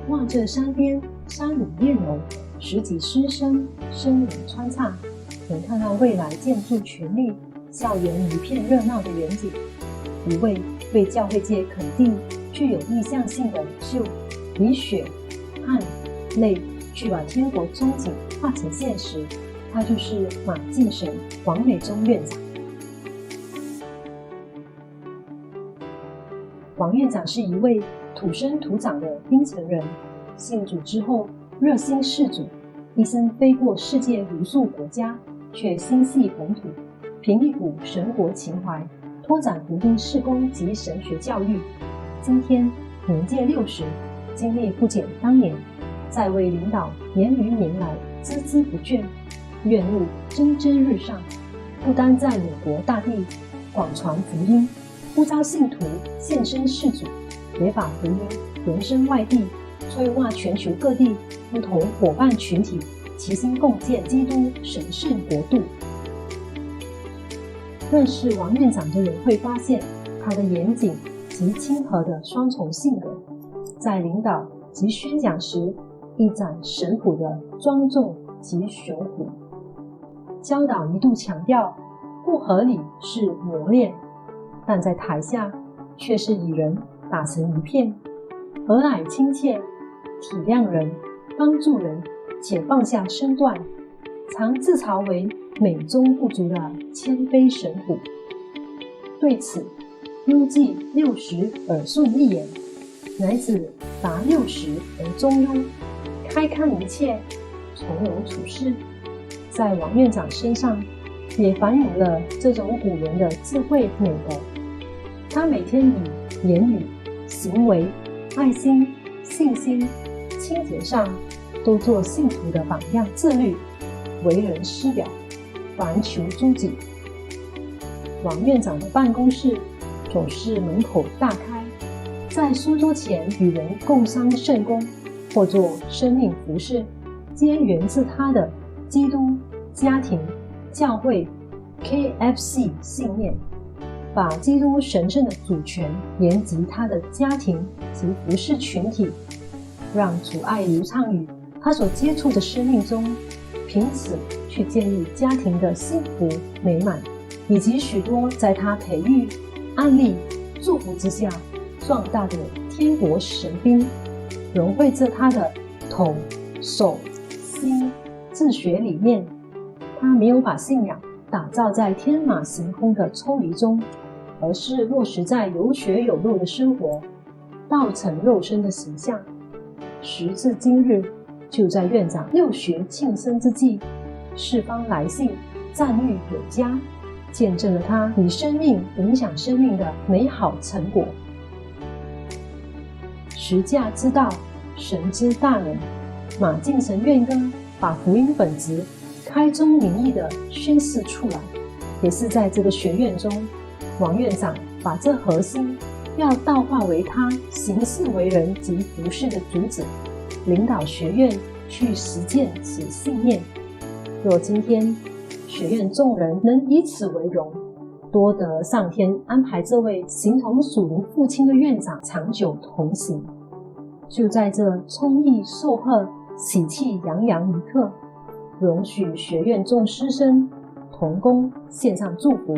望着山边山岭艳楼，十几师生身影穿插，能看到未来建筑群力，校园一片热闹的远景。一位被教会界肯定具有意向性的领袖，以血、汗、泪去把天国憧憬化成现实，他就是马敬神王美忠院长。王院长是一位土生土长的槟城人，信主之后热心事主，一生飞过世界无数国家，却心系本土，凭一股神国情怀，拓展福音事工及神学教育。今天年届60，经历不减当年，在位领导年余年来孜孜不倦，愿务蒸蒸日上，不单在美国大地广传福音，呼召信徒献身事主，也把福音延伸外地，催化全球各地不同伙伴群体齐心共建基督神圣国度。认识王院长的人会发现，他的严谨及亲和的双重性格，在领导及宣讲时一展神谱的庄重及雄虎。教导一度强调不合理是磨练，但在台下却是以人打成一片，和蔼亲切，体谅人，帮助人，且放下身段，常自嘲为美中不足的谦卑神虎。对此，幽记60耳顺一言，乃子达60而中庸，开看一切，从容处事。在王院长身上也反映了这种古人的智慧美德。他每天以言语、行为、爱心、信心、清洁上都做信徒的榜样，自律，为人师表，凡求诸己。王院长的办公室总是门口大开，在书桌前与人共商圣功，或做生命服事，皆源自他的基督、家庭、教会 KFC 信念，把基督神圣的主权延及他的家庭及服事群体，让主爱流畅于他所接触的生命中，凭此去建立家庭的幸福美满，以及许多在他培育、案例、祝福之下壮大的天国神兵，融汇着他的头、手、心治学理念。他没有把信仰打造在天马行空的抽离中，而是落实在有血有肉的生活，道成肉身的形象。时至今日，就在院长60庆生之际，四方来信赞誉有加，见证了他以生命影响生命的美好成果。实价之道，神之大能，马敬神院歌把福音本质开宗明义地宣示出来。也是在这个学院中，王院长把这核心要道化为他行事为人及服事的主旨，领导学院去实践此信念。若今天学院众人能以此为荣，多得上天安排这位形同属灵父亲的院长长久同行。就在这充溢受贺、喜气洋洋一刻，容许学院众师生同工献上祝福。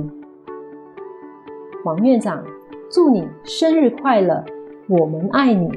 王院长，祝你生日快乐，我们爱你。